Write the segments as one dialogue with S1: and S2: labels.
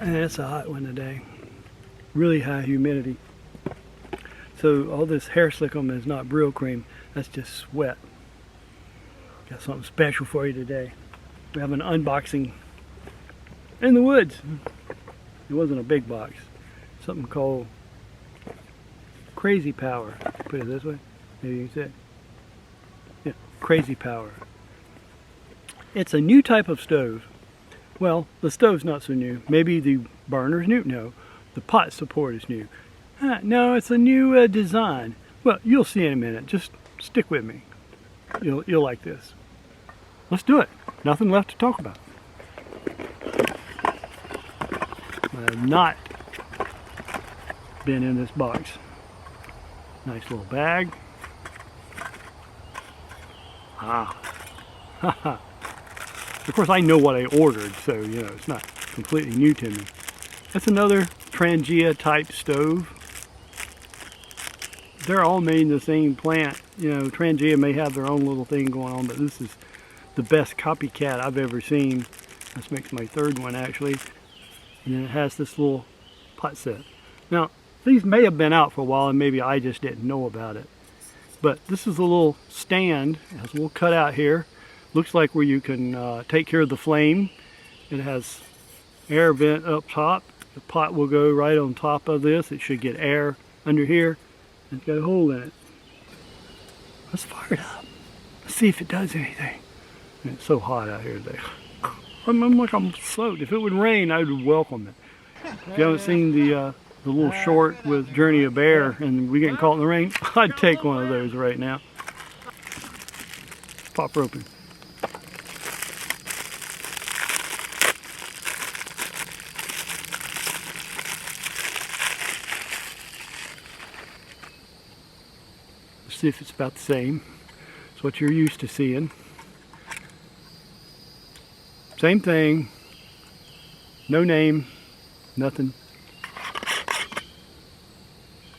S1: And it's a hot one today. Really high humidity. So all this hair slickum is not Brill cream. That's just sweat. Got something special for you today. We have an unboxing in the woods. It wasn't a big box. Something called Crazy Power. Put it this way. Maybe you can say. Yeah, Crazy Power. It's a new type of stove. Well, the stove's not so new. Maybe the burner's new. No, the pot support is new. No, it's a new design. Well, you'll see in a minute. Just stick with me. You'll like this. Let's do it. Nothing left to talk about. I have not been in this box. Nice little bag. Of course, I know what I ordered, so you know it's not completely new to me. That's another Trangia type stove. They're all made in the same plant. You know, Trangia may have their own little thing going on, but this is the best copycat I've ever seen. This makes my third one actually. And then it has this little pot set. Now, these may have been out for a while and maybe I just didn't know about it. But this is a little stand. It has a little cutout here. Looks like where you can take care of the flame. It has air vent up top. The pot will go right on top of this. It should get air under here. It's got a hole in it. Let's fire it up. Let's see if it does anything. And it's so hot out here today. I'm like I'm soaked. If it would rain, I would welcome it. If you haven't seen the little short with Journey of Bear and we getting caught in the rain, I'd take one of those right now. Pop her open. Let's see if it's about the same. It's what you're used to seeing. Same thing. No name. Nothing.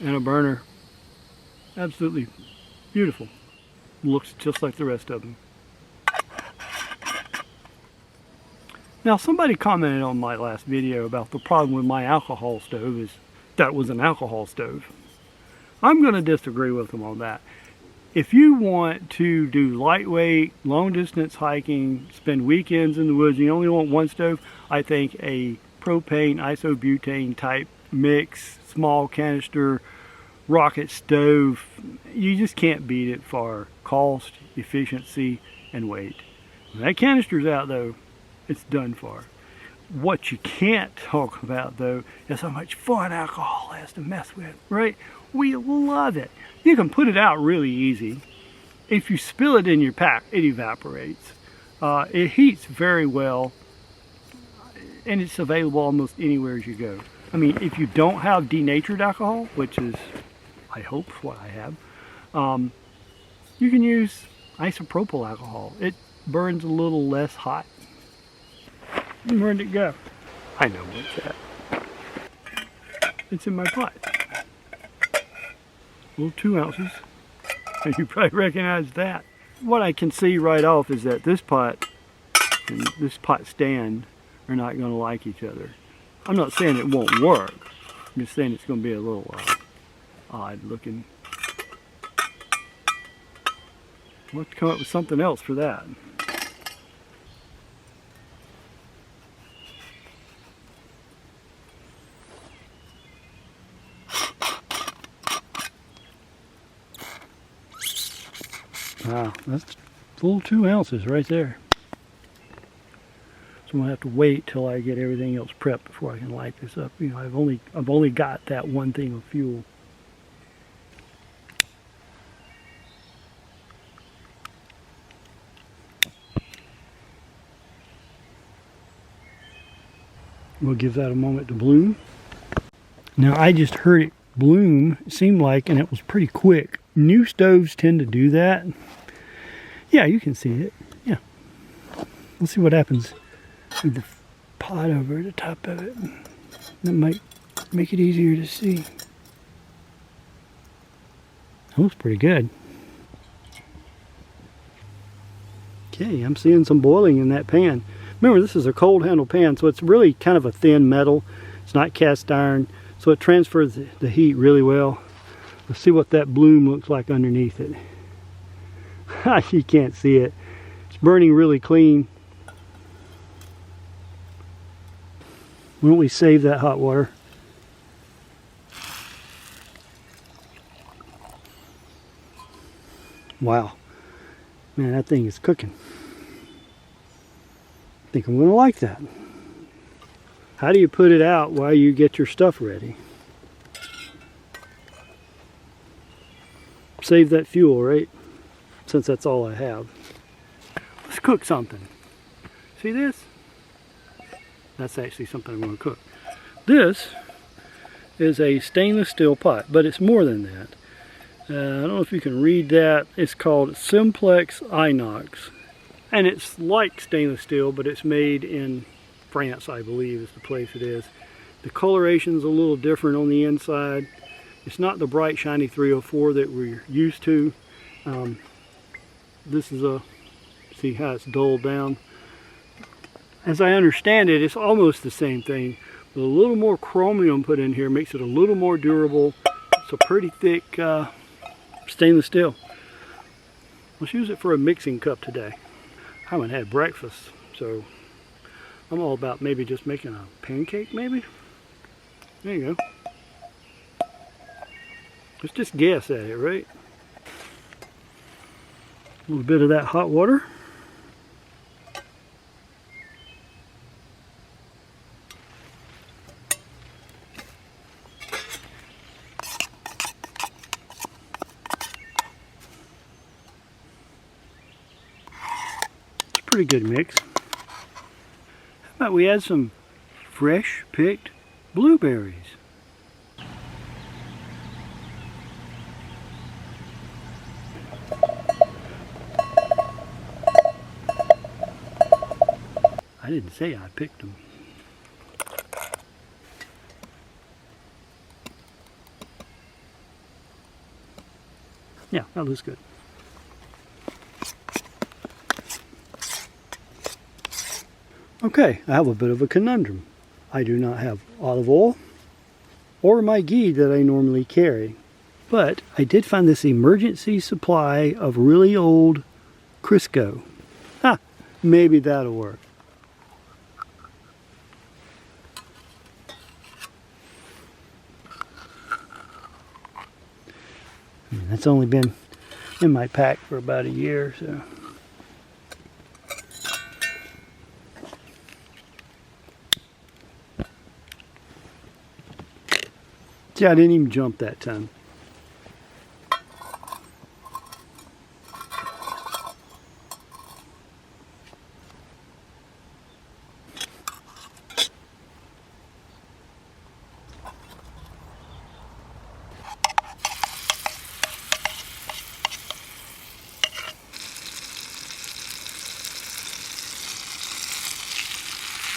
S1: And a burner. Absolutely beautiful. Looks just like the rest of them. Now somebody commented on my last video about the problem with my alcohol stove is that it was an alcohol stove. I'm going to disagree with them on that. If you want to do lightweight, long distance hiking, spend weekends in the woods, you only want one stove, I think a propane isobutane type mix, small canister, rocket stove, you just can't beat it for cost, efficiency, and weight. When that canister's out though, it's done for. What you can't talk about though is how much fun alcohol has to mess with, right? We love it. You can put it out really easy. If you spill it in your pack, it evaporates. It heats very well, and it's available almost anywhere as you go. I mean, if you don't have denatured alcohol, which is, I hope, what I have, you can use isopropyl alcohol. It burns a little less hot. Where'd it go? I know where it's at. It's in my pot. Little 2 ounces. And you probably recognize that. What I can see right off is that this pot and this pot stand are not going to like each other. I'm not saying it won't work. I'm just saying it's going to be a little odd looking. We'll have to come up with something else for that. Wow, that's full 2 ounces right there. So I'm gonna have to wait till I get everything else prepped before I can light this up. You know, I've only got that one thing of fuel. We'll give that a moment to bloom. Now I just heard it bloom, it seemed like, and it was pretty quick. New stoves tend to do that. Yeah, you can see it. Yeah. Let's see what happens with the pot over the top of it. That might make it easier to see. That looks pretty good. Okay, I'm seeing some boiling in that pan. Remember, this is a cold handle pan, so it's really kind of a thin metal. It's not cast iron, so it transfers the heat really well. Let's see what that bloom looks like underneath it. You can't see it. It's burning really clean. Why don't we save that hot water? Wow. Man, that thing is cooking. I think I'm going to like that. How do you put it out while you get your stuff ready? Save that fuel, right? Since that's all I have. Let's cook something. See this? That's actually something I'm going to cook. This is a stainless steel pot, but it's more than that. I don't know if you can read that. It's called Simplex Inox. And it's like stainless steel, but it's made in France, I believe, is the place it is. The coloration's a little different on the inside. It's not the bright, shiny 304 that we're used to. This is see how it's dulled down. As I understand it, it's almost the same thing, but a little more chromium put in here makes it a little more durable. It's a pretty thick stainless steel. Let's use it for a mixing cup today. I haven't had breakfast, so I'm all about maybe just making a pancake, maybe? There you go. Let's just guess at it, right? A little bit of that hot water. It's a pretty good mix. How about we add some fresh picked blueberries? I didn't say I picked them. Yeah, that looks good. Okay, I have a bit of a conundrum. I do not have olive oil or my ghee that I normally carry. But I did find this emergency supply of really old Crisco. Ha! Maybe that'll work. That's only been in my pack for about a year, so. See, I didn't even jump that time.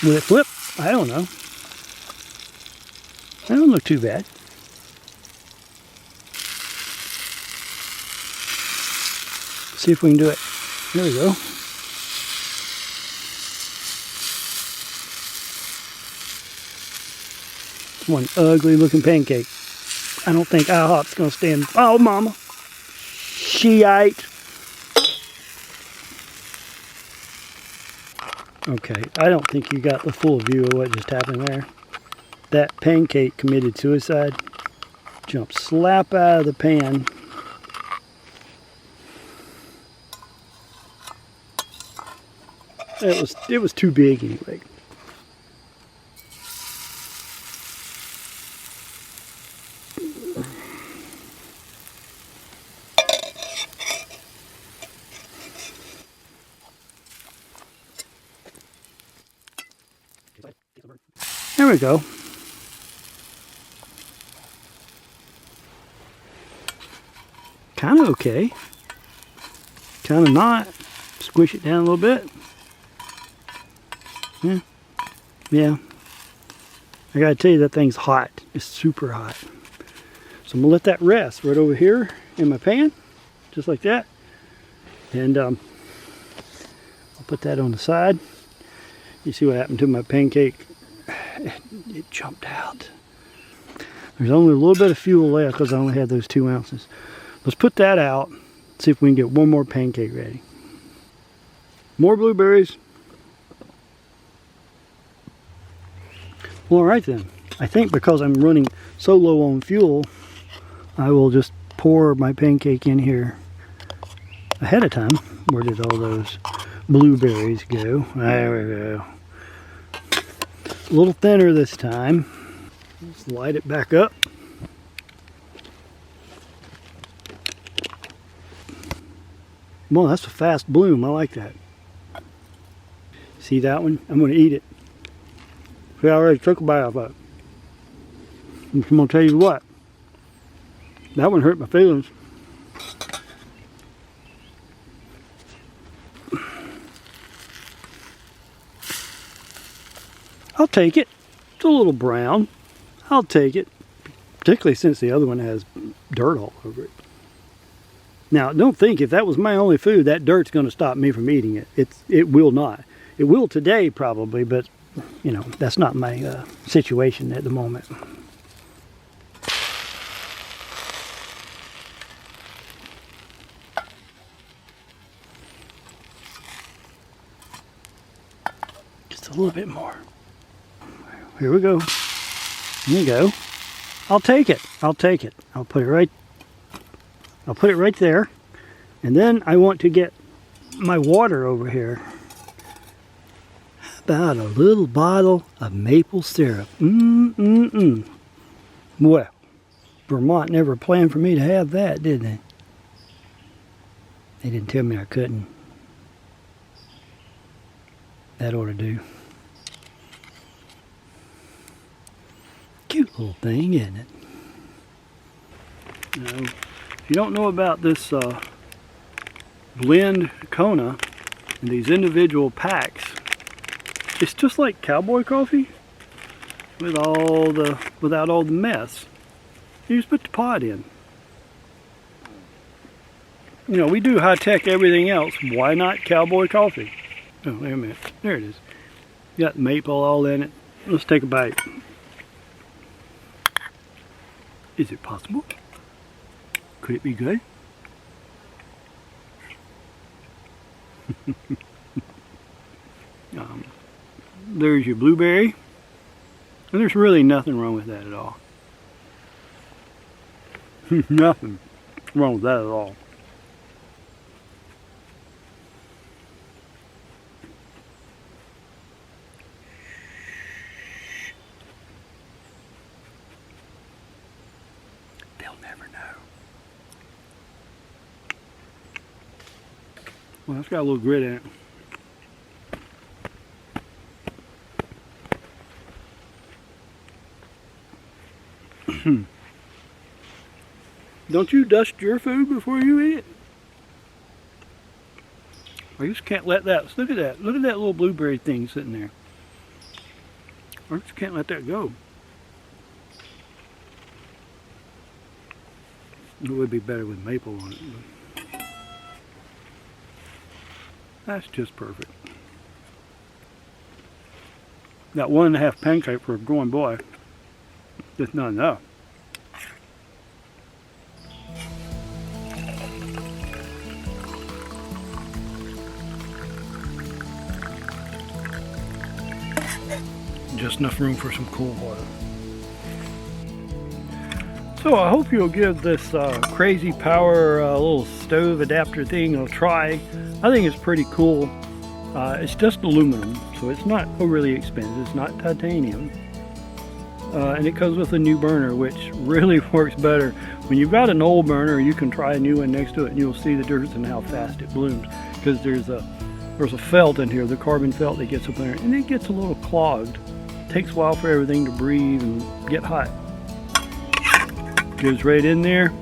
S1: Will it flip? I don't know. That don't look too bad. See if we can do it. There we go. One ugly looking pancake. I don't think IHOP's gonna stand. Oh, mama. She ate. Okay, I don't think you got the full view of what just happened there. That pancake committed suicide. Jumped slap out of the pan. It was too big anyway. There we go. Kind of okay. Kind of not. Squish it down a little bit. Yeah. I gotta tell you, that thing's hot. It's super hot. So I'm gonna let that rest right over here in my pan, just like that. And I'll put that on the side. You see what happened to my pancake? It jumped out. There's only a little bit of fuel left because I only had those 2 ounces. Let's put that out, see if we can get one more pancake ready. More blueberries. Well, all right then. I think because I'm running so low on fuel, I will just pour my pancake in here ahead of time. Where did all those blueberries go? There we go. A little thinner this time. Let's light it back up. Well, that's a fast bloom. I like that. See that one? I'm going to eat it. See, I already took a bite of it. I'm going to tell you what. That one hurt my feelings. I'll take it. It's a little brown. I'll take it. Particularly since the other one has dirt all over it. Now, don't think if that was my only food, that dirt's going to stop me from eating it. It will not. It will today probably, but you know, that's not my situation at the moment. Just a little bit more. Here we go. Here you go. I'll take it. I'll take it. I'll put it right there. And then I want to get my water over here. About a little bottle of maple syrup. Well, Vermont never planned for me to have that, did they? They didn't tell me I couldn't. That ought to do. Cute little thing, isn't it? Now, if you don't know about this blend Kona and these individual packs, it's just like cowboy coffee without all the mess. You just put the pot in. You know, we do high-tech everything else. Why not cowboy coffee? Oh, wait a minute. There it is. Got maple all in it. Let's take a bite. Is it possible? Could it be good? There's your blueberry. And there's really nothing wrong with that at all. Nothing wrong with that at all. They'll never know. Well, it's got a little grit in it. Don't you dust your food before you eat it? I just can't let that, look at that little blueberry thing sitting there. I just can't let that go. It would be better with maple on it. But that's just perfect. That 1.5 pancake for a growing boy, just not enough. Just enough room for some cool water. So I hope you'll give this crazy power little stove adapter thing a try. I think it's pretty cool. It's just aluminum, so it's not overly expensive. It's not titanium. And it comes with a new burner, which really works better. When you've got an old burner, you can try a new one next to it and you'll see the difference in how fast it blooms. Because there's a felt in here, the carbon felt that gets up there, and it gets a little clogged. It takes a while for everything to breathe and get hot. Goes right in there.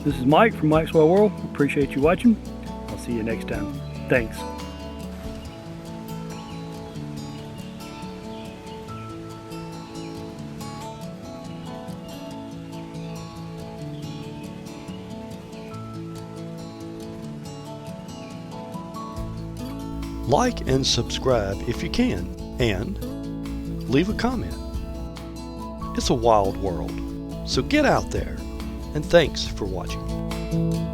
S1: This is Mike from Mike's Wild World. Appreciate you watching. I'll see you next time. Thanks.
S2: Like and subscribe if you can, and leave a comment. It's a wild world, so get out there, and thanks for watching.